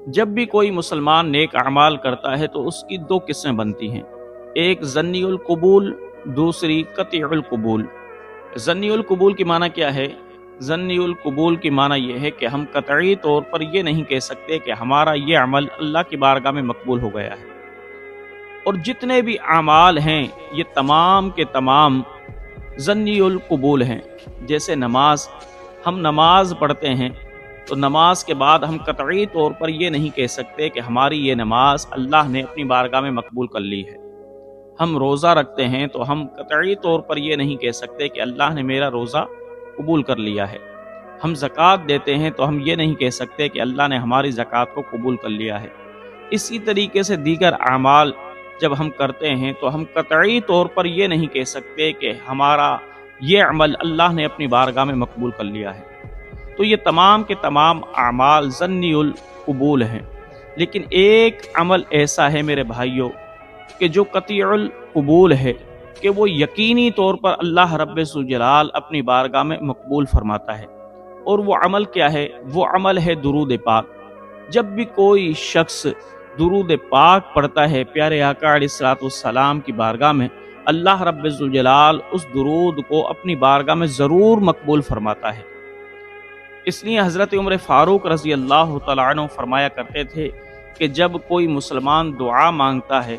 جب بھی کوئی مسلمان نیک اعمال کرتا ہے تو اس کی دو قسمیں بنتی ہیں، ایک ظنی القبول، دوسری قطعی القبول۔ ظنی القبول کی معنی کیا ہے؟ ظنی القبول کی معنی یہ ہے کہ ہم قطعی طور پر یہ نہیں کہہ سکتے کہ ہمارا یہ عمل اللہ کی بارگاہ میں مقبول ہو گیا ہے، اور جتنے بھی اعمال ہیں یہ تمام کے تمام ظنی القبول ہیں۔ جیسے نماز، ہم نماز پڑھتے ہیں تو نماز کے بعد ہم قطعی طور پر یہ نہیں کہہ سکتے کہ ہماری یہ نماز اللہ نے اپنی بارگاہ میں مقبول کر لی ہے۔ ہم روزہ رکھتے ہیں تو ہم قطعی طور پر یہ نہیں کہہ سکتے کہ اللہ نے میرا روزہ قبول کر لیا ہے۔ ہم زکوٰۃ دیتے ہیں تو ہم یہ نہیں کہہ سکتے کہ اللہ نے ہماری زکوٰۃ کو قبول کر لیا ہے۔ اسی طریقے سے دیگر اعمال جب ہم کرتے ہیں تو ہم قطعی طور پر یہ نہیں کہہ سکتے کہ ہمارا یہ عمل اللہ نے اپنی بارگاہ میں مقبول کر لیا ہے۔ تو یہ تمام کے تمام اعمال ظنی القبول ہیں، لیکن ایک عمل ایسا ہے میرے بھائیوں کہ جو قطعی القبول ہے، کہ وہ یقینی طور پر اللہ رب ذوالجلال اپنی بارگاہ میں مقبول فرماتا ہے۔ اور وہ عمل کیا ہے؟ وہ عمل ہے درود پاک۔ جب بھی کوئی شخص درود پاک پڑھتا ہے پیارے آقا علیہ الصلوۃ والسلام کی بارگاہ میں، اللہ رب ذوالجلال اس درود کو اپنی بارگاہ میں ضرور مقبول فرماتا ہے۔ اس لیے حضرت عمر فاروق رضی اللہ تعالیٰ عنہ فرمایا کرتے تھے کہ جب کوئی مسلمان دعا مانگتا ہے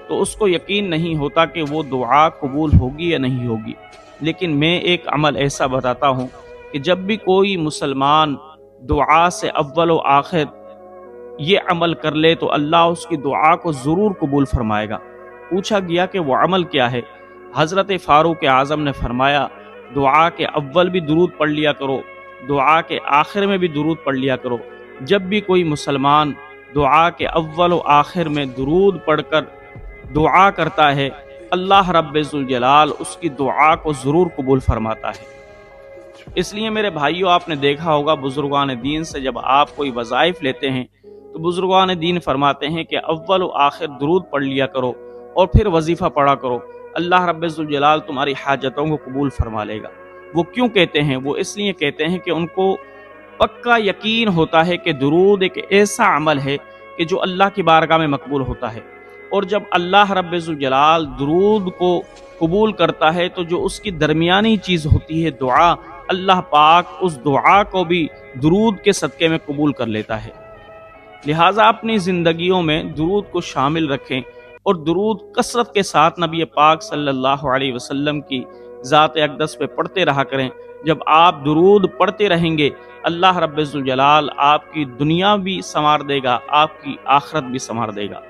تو اس کو یقین نہیں ہوتا کہ وہ دعا قبول ہوگی یا نہیں ہوگی، لیکن میں ایک عمل ایسا بتاتا ہوں کہ جب بھی کوئی مسلمان دعا سے اول و آخر یہ عمل کر لے تو اللہ اس کی دعا کو ضرور قبول فرمائے گا۔ پوچھا گیا کہ وہ عمل کیا ہے؟ حضرت فاروق اعظم نے فرمایا، دعا کے اول بھی درود پڑھ لیا کرو، دعا کے آخر میں بھی درود پڑھ لیا کرو۔ جب بھی کوئی مسلمان دعا کے اول و آخر میں درود پڑھ کر دعا کرتا ہے، اللہ رب ذوالجلال اس کی دعا کو ضرور قبول فرماتا ہے۔ اس لیے میرے بھائیوں، آپ نے دیکھا ہوگا بزرگان دین سے جب آپ کوئی وظائف لیتے ہیں تو بزرگان دین فرماتے ہیں کہ اول و آخر درود پڑھ لیا کرو اور پھر وظیفہ پڑھا کرو، اللہ رب ذوالجلال تمہاری حاجتوں کو قبول فرما لے گا۔ وہ کیوں کہتے ہیں؟ وہ اس لیے کہتے ہیں کہ ان کو پکا یقین ہوتا ہے کہ درود ایک ایسا عمل ہے کہ جو اللہ کی بارگاہ میں مقبول ہوتا ہے، اور جب اللہ رب ذوالجلال درود کو قبول کرتا ہے تو جو اس کی درمیانی چیز ہوتی ہے دعا، اللہ پاک اس دعا کو بھی درود کے صدقے میں قبول کر لیتا ہے۔ لہٰذا اپنی زندگیوں میں درود کو شامل رکھیں اور درود کثرت کے ساتھ نبی پاک صلی اللہ علیہ وسلم کی ذات اقدس پہ پڑھتے رہا کریں۔ جب آپ درود پڑھتے رہیں گے، اللہ رب ذوالجلال آپ کی دنیا بھی سنوار دے گا، آپ کی آخرت بھی سنوار دے گا۔